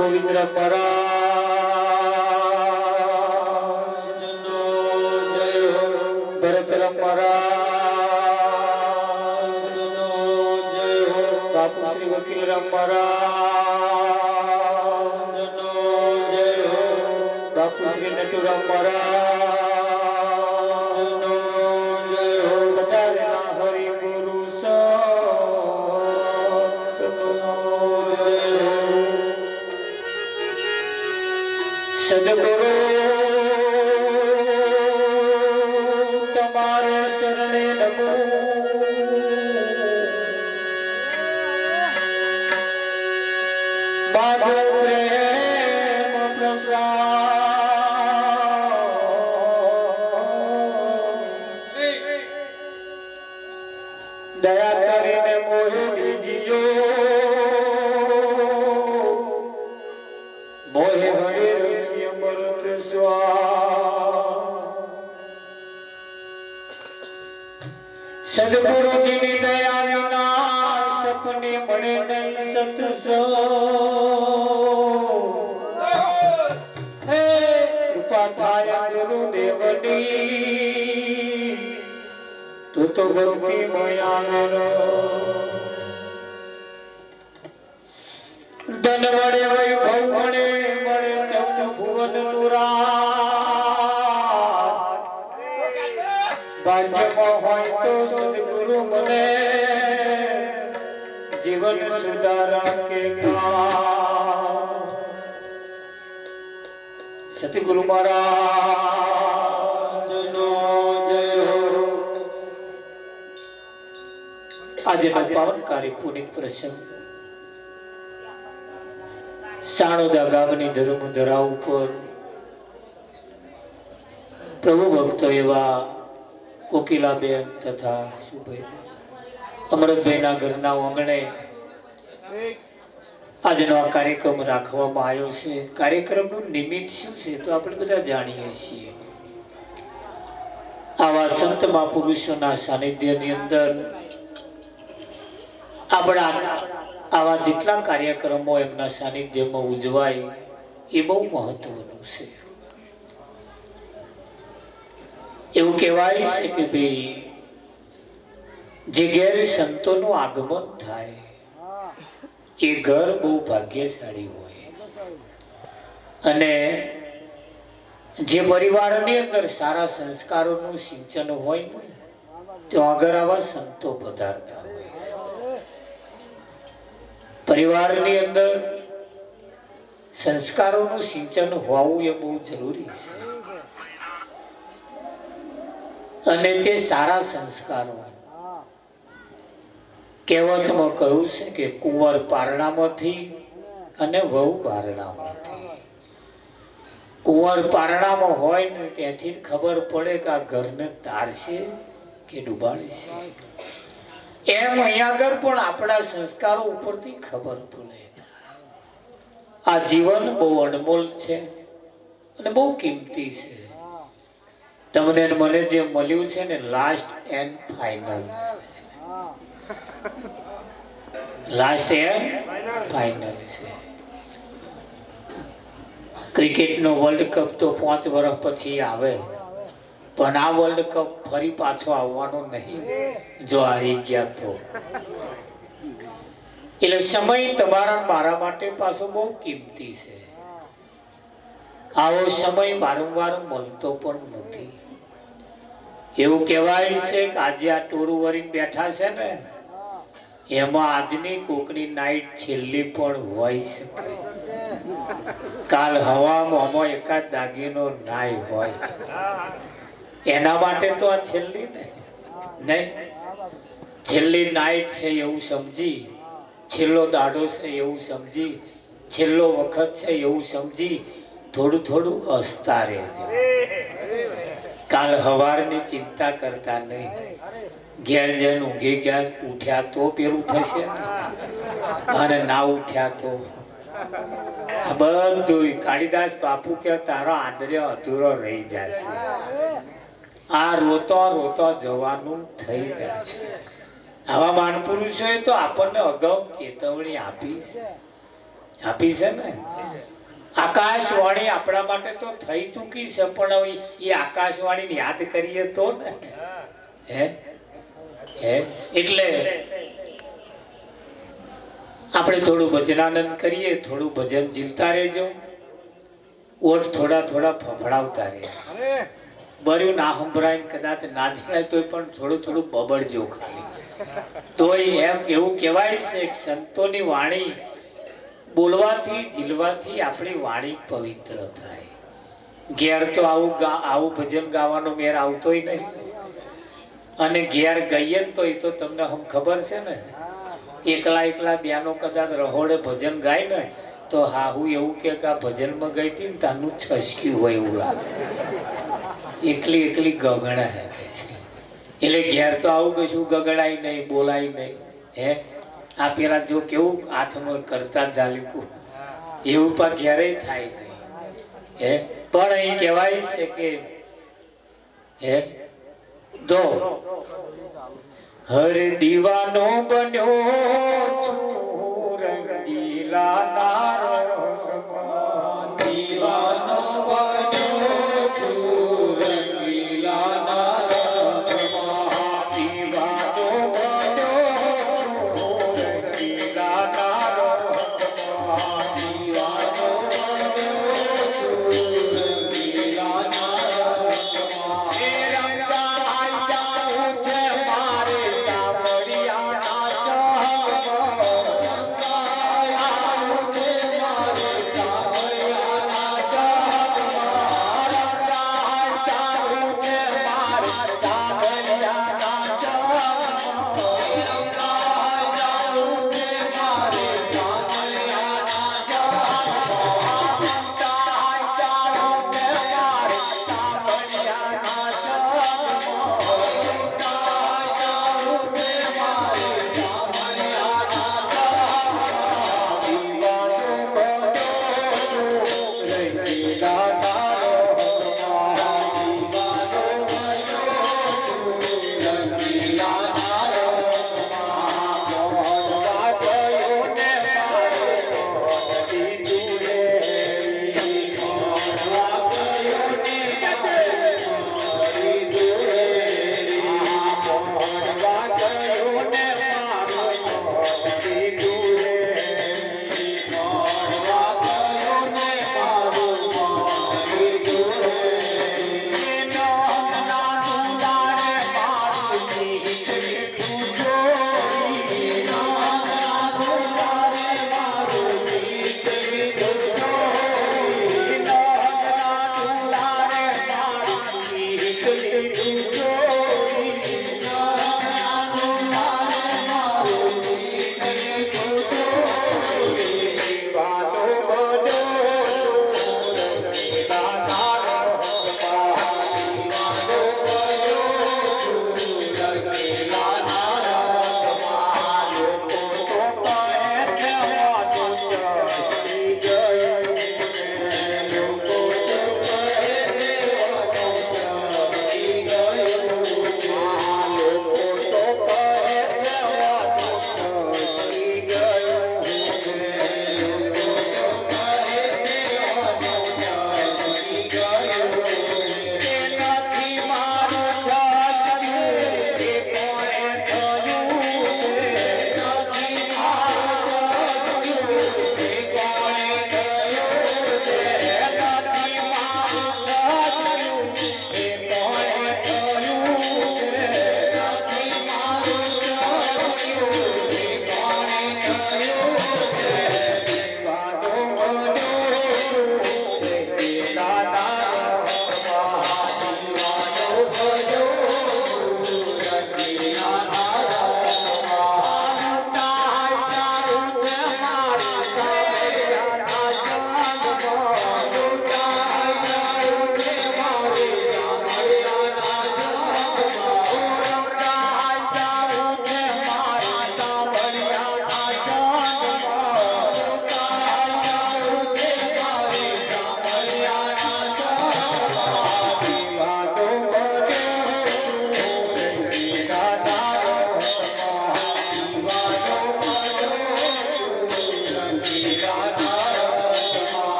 ગોવિંદ મહારાજનો જય હો. ભરત મહારાજનો જય હો. બાપુ શ્રી વકીલ મહારાજનો જય હો. બાપુ શ્રી નટુરામ મહારાજનો જય હો. બધાના હરિ ગુરુ સદગુરુ તમારે શરણે નમો. બાંધો પ્રેમ પ્રસાદ, દયા કરીને મોહે દીજીઓ. મોહે હરે ઋષિ અમૃત સ્વા. સદગુરુજીની દયા વિના સપને મળે નહીં સત્સંગ. હે કૃપા થાય ગુરુદેવની, તું તો ભક્તિ મયાનો. ધન મળે વૈભવ મળે મળે 14 ભુવન નું રાજ. ભાગ્યમાં હોય તો સદગુરુ મને જીવન સુધારણ કે કાજ. સતગુરુ મહારાજનો જય હો. આજનો પાવનકારી પુનિત પ્રસંગ સાણોદા ગામની ધર્મધરા ઉપર પ્રભુ ભક્તો એવા કોકિલાબેન તથા શુભાઈ અમૃતભાઈના ઘરના આંગણે આજનો આ કાર્યક્રમ રાખવામાં આવ્યો છે. કાર્યક્રમનું નિમિત્ત શું છે તો આપણે બધા જાણીએ છીએ. આવા સંત મહાપુરુષોના સાનિધ્યની અંદર આપણા આવા જેટલા કાર્યક્રમો એમના સાનિધ્યમાં ઉજવાય એ બહુ મહત્વનું છે. એવું કહેવાય છે કે ભાઈ જે ઘેર સંતોનું આગમન થાય એ ઘર બહુ ભાગ્યશાળી હોય. અને જે પરિવારની અંદર સારા સંસ્કારોનું સિંચન હોય ને તો આગળ આવા સંતો પધારતા હોય. પરિવારની અંદર સંસ્કારોનું સિંચન હોવું એ બહુ જરૂરી છે. અને તે સારા સંસ્કારો કહેવતમાં કહ્યું છે કે કુંવર પારણામાંથી અને વહુ બારણામાંથી. કુંવર પારણામાં હોય ને ત્યાંથી ખબર પડે કે આ ઘરને તારશે કે ડૂબાડે છે. એમ અહીંયા આગળ પણ આપણા સંસ્કારો ઉપરથી ખબર પડે. આ જીવન બહુ અનમોલ છે અને બહુ કિંમતી છે. તમને મને જે મળ્યું છે ને last and final. Last and final છે. ક્રિકેટનો વર્લ્ડ કપ તો 5 વર્ષ પછી આવે, પણ આ વર્લ્ડ કપ ફરી પાછો આવવાનો નહીં જો હારી ગયા તો. એટલે સમય તમારા મારા માટે પાછો બહુ કિંમતી છે. આવો સમય વારંવાર મળતો પણ નથી. એવું કહેવાય છે કે આજે આ ટોરું વરીને બેઠા છે ને એમાં આજની કોકની નાઈટ છેલ્લી પણ હોય શકે. કાલ હવામાં એકાદ દાગીનો નાય હોય. એના માટે તો આ છેલ્લી ને નહીં, છેલ્લી નાઈટ છે એવું સમજી, છેલ્લો દાડો છે એવું સમજી, છેલ્લો વખત છે એવું સમજી થોડું થોડું હસતા રહેજો. કાલ હવારની ચિંતા કરતા નહીં. ઘેર જઈને ઊંઘી ગયા ઉઠ્યા તો પેલું થશે અને ના ઉઠ્યા તો બધું. કાળીદાસ બાપુ કે તારો આંદર્ય અધૂરો રહી જશે. આ રોતો રોતો જવાનું થઈ જશે. આવા માનપુરુષોએ તો આપણને અગાઉ ચેતવણી આપી. આપી છે ને. આકાશવાણી આપણા માટે તો થઈ ચૂકી છે, પણ હવે એ આકાશવાણીને યાદ કરીએ તો ને. હે હે એટલે આપણે થોડું ભજનાનંદ કરીએ, થોડું ભજન જીલતા રહેજો. ઓઠ થોડા થોડા ફફડાવતા રહે. બર્યું ના સંભળાય, કદાચ ના જણાય તોય પણ થોડું થોડું બબડજો ખાલી. તોય એમ એવું કહેવાય છે કે સંતોની વાણી બોલવાથી જીલવાથી આપણી વાણી પવિત્ર થાય. ઘેર તો આવું ભજન ગાવાનો મેર આવતોય નહીં, અને ઘેર ગઈએ તો એ તો તમને હમ ખબર છે ને, એકલા એકલા બેનો કદાચ રહોડે ભજન ગાય ને તો હાહુ એવું કે આ ભજનમાં ગઈ હતી ને તાનું છસક્યું હોય એવું લાગે. એકલી એકલી ગગણા હે. એટલે ઘેર તો આવું કશું ગગડાય નહીં, બોલાય નહીં. હે આ પેલા જો કેવું હાથમાં કરતા જાલીકું એવું પણ ઘેરે થાય નહીં. હે પણ અહીં કહેવાય છે કે હે દો હર દીવાનો બન્યો છું રંગીલા ના રંગમાં. દીવાનો બન્યો છું રંગીલા ના રંગમાં. દીવાનો બન્યો છું રંગીલા ના રંગમાં. દીવાનો બન્યો છું રંગીલા ના રંગમાં. એ રંગાઈ જાઉં છે મારે સાવરિયાના શહમાં. રંગાઈ જાઉં છે મારે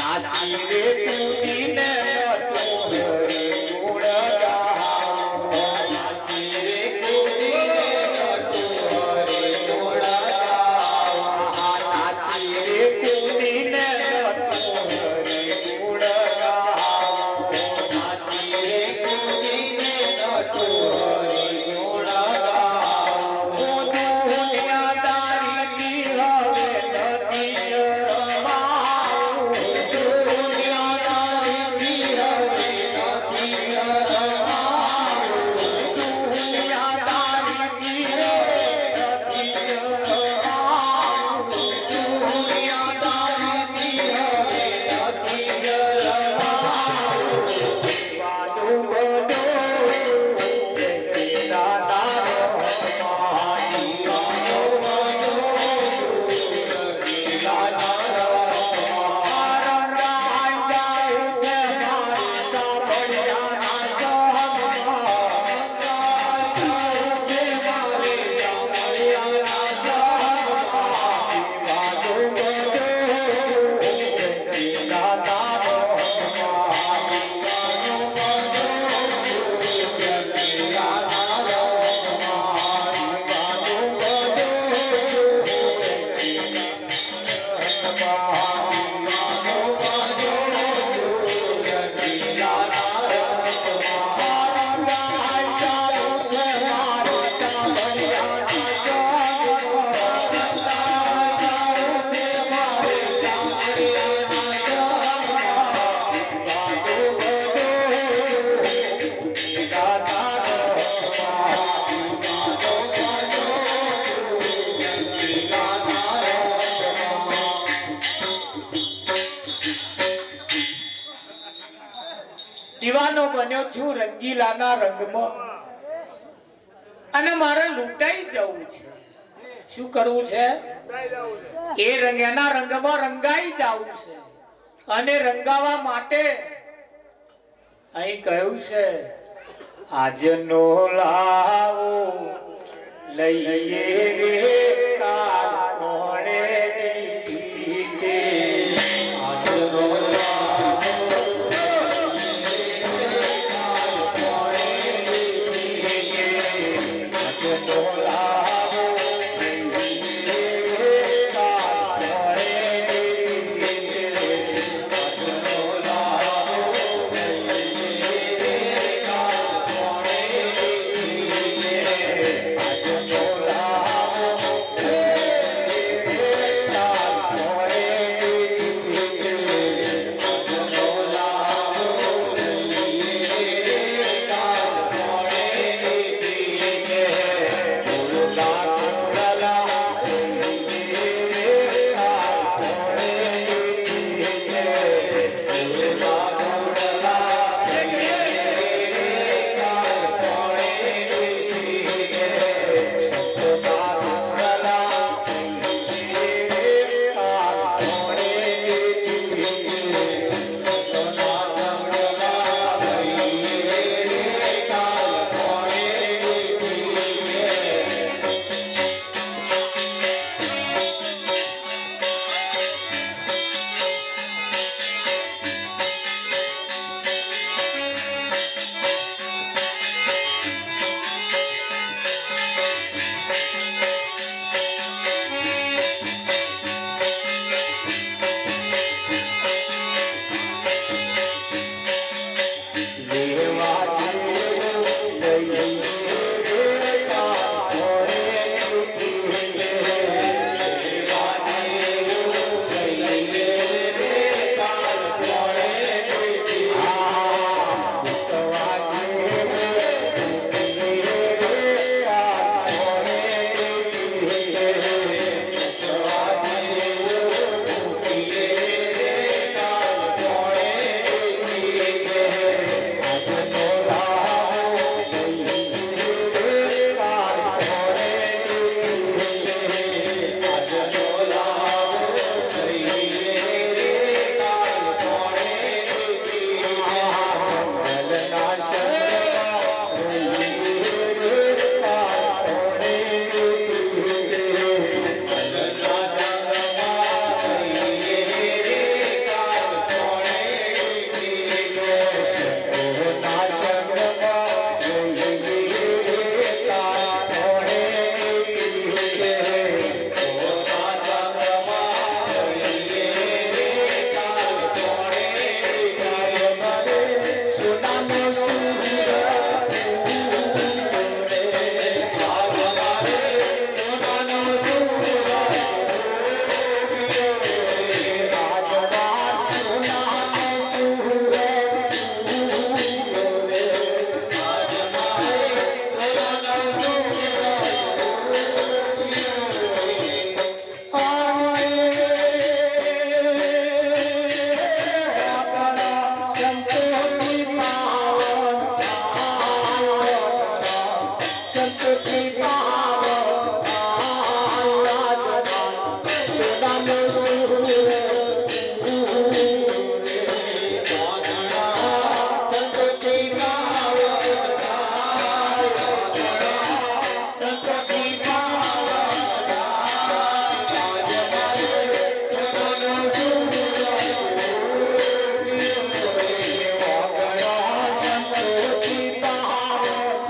નાચી રે કૂદીને નટુ હરે ગુણ ગાવો નાચી રે કૂદીને નટુ હરે ગુણ ગાવો નાચી રે કૂદીને નટુ હરે ગુણ ગાવો નાચી રે કૂદીને નટુ હરે ગુણ ગાવો દુનિયા તારી હવે નથી શરમાવું દુનિયા તારી હવે નથી શરમાવું દુનિયા તારી હવે નથી શરમાવું દુનિયા તારી હવે નથી શરમાવું વાદું બધું દીવાનો બન્યો છું રંગીલાના રંગમાં અને મારે લૂંટાઈ જવું છે શું કરવું છે એ રંગના રંગમાં રંગાઈ જવું છે અને રંગાવા માટે અહીં કહ્યું છે આજનો લાવો લઈએ રે કાલ